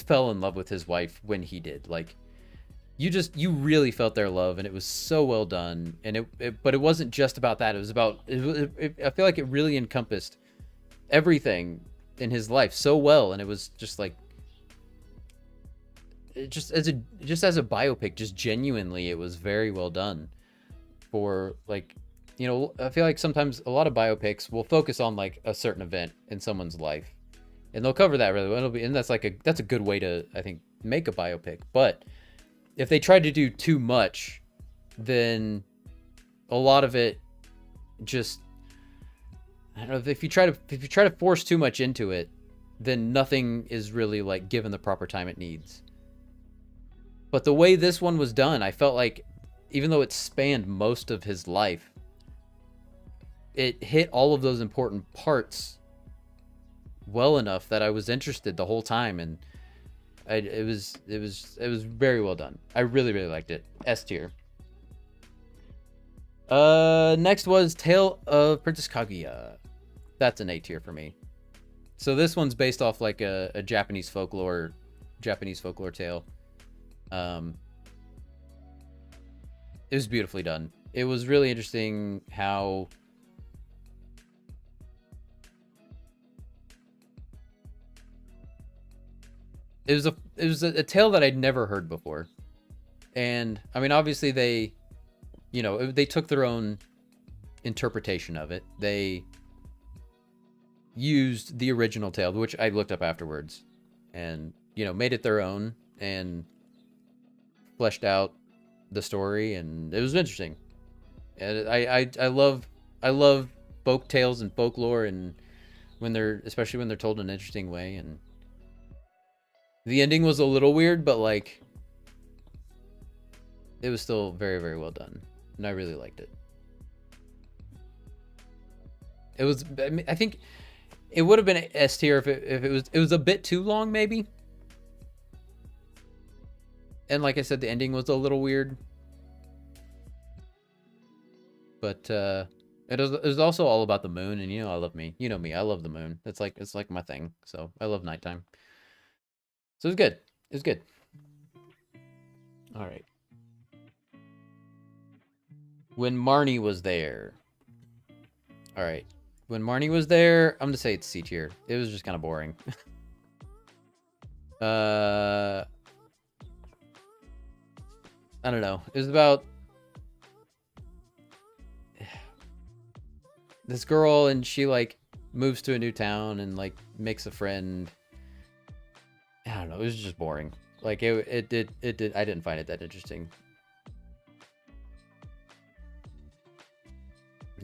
A: fell in love with his wife when he did. Like you really felt their love, and it was so well done. And but it wasn't just about that. It was about I feel like it really encompassed everything in his life so well, and it was just like just as a biopic, just genuinely it was very well done. For like, I feel like sometimes a lot of biopics will focus on like a certain event in someone's life, and they'll cover that really well, and that's a good way to, I think, make a biopic. But if they try to do too much, then a lot of it just, I don't know, if you try to force too much into it, then nothing is really like given the proper time it needs. But the way this one was done, I felt like even though it spanned most of his life, it hit all of those important parts well enough that I was interested the whole time, and it was very well done. I really, really liked it. S tier. Next was Tale of Princess Kaguya. That's an A tier for me. So this one's based off like a Japanese folklore tale. It was beautifully done. It was really interesting how it was a tale that I'd never heard before. And I mean, obviously they took their own interpretation of it. They used the original tale, which I looked up afterwards, and made it their own and fleshed out the story, and it was interesting. And I love folk tales and folklore, and especially when they're told in an interesting way. And the ending was a little weird, but like it was still very, very well done, and I really liked it. I think it would have been S tier if it was a bit too long, maybe. And like I said, the ending was a little weird. But It was also all about the moon, and I love me. You know me, I love the moon. It's like my thing. So I love nighttime. So it was good. It was good. All right. When Marnie was there. All right. When Marnie was there, I'm gonna say it's C tier. It was just kind of boring. I don't know. It was about this girl, and she like moves to a new town and like makes a friend. I don't know. It was just boring. Like it did. I didn't find it that interesting.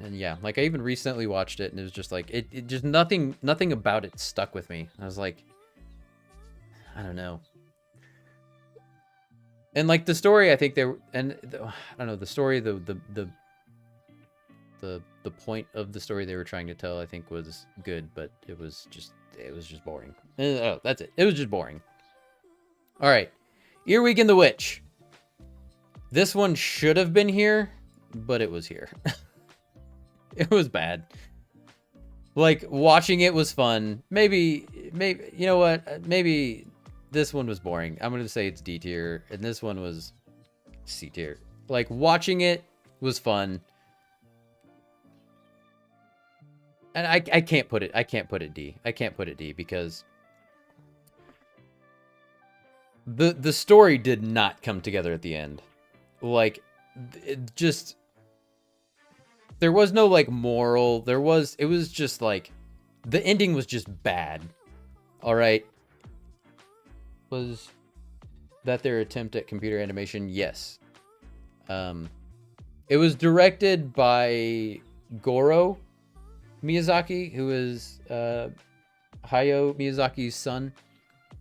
A: And yeah, like I even recently watched it, and it was just like it just nothing about it stuck with me. I was like, I don't know. And like the story, I think I don't know, the story, the point of the story they were trying to tell, I think was good, but it was just boring. Oh, that's it. It was just boring. All right, Earwig and the Witch. This one should have been here, but it was here. It was bad. Like, watching it was fun. Maybe, you know what? Maybe this one was boring. I'm going to say it's D tier, and this one was C tier. Like, watching it was fun. And I can't put it D. I can't put it D because the story did not come together at the end. Like, it just... There was no, like, moral. It was just, like, the ending was just bad. All right. Was that their attempt at computer animation? Yes. It was directed by Goro Miyazaki, who is Hayao Miyazaki's son.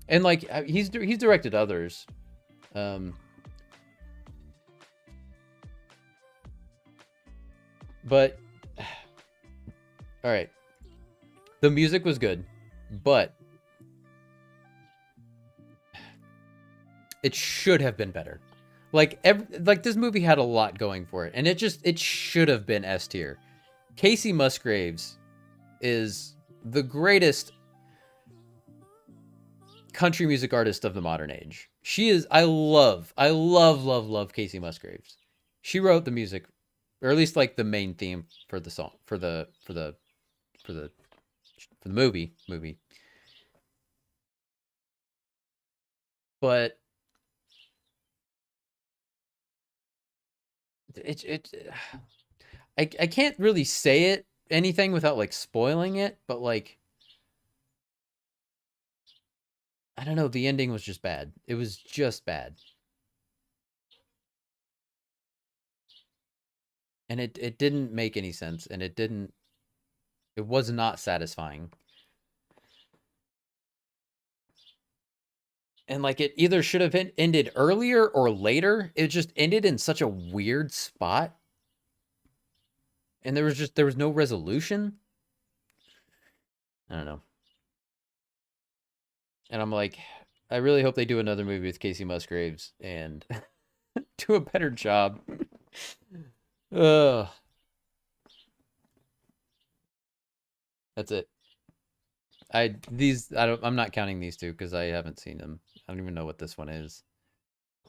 A: And, like, he's directed others. But, all right, the music was good, but it should have been better. Like this movie had a lot going for it, and it should have been S tier. Casey Musgraves is the greatest country music artist of the modern age. She is. I love Casey Musgraves. She wrote the music. Or at least like the main theme for the song for the movie. But I can't really say anything without like spoiling it, but like I don't know, the ending was just bad. It was just bad. And it didn't make any sense, and it was not satisfying. And like it either should have ended earlier or later. It just ended in such a weird spot. And there was no resolution. I don't know. And I'm like, I really hope they do another movie with Casey Musgraves and do a better job. Ugh. That's it. I'm not counting these two because I haven't seen them. I don't even know what this one is.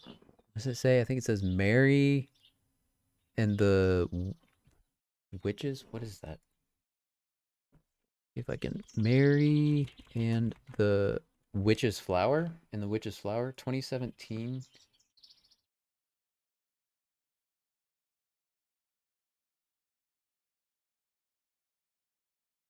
A: What does it say? I think it says Mary and the Witches. What is that? If I can, Mary and the Witch's Flower, 2017.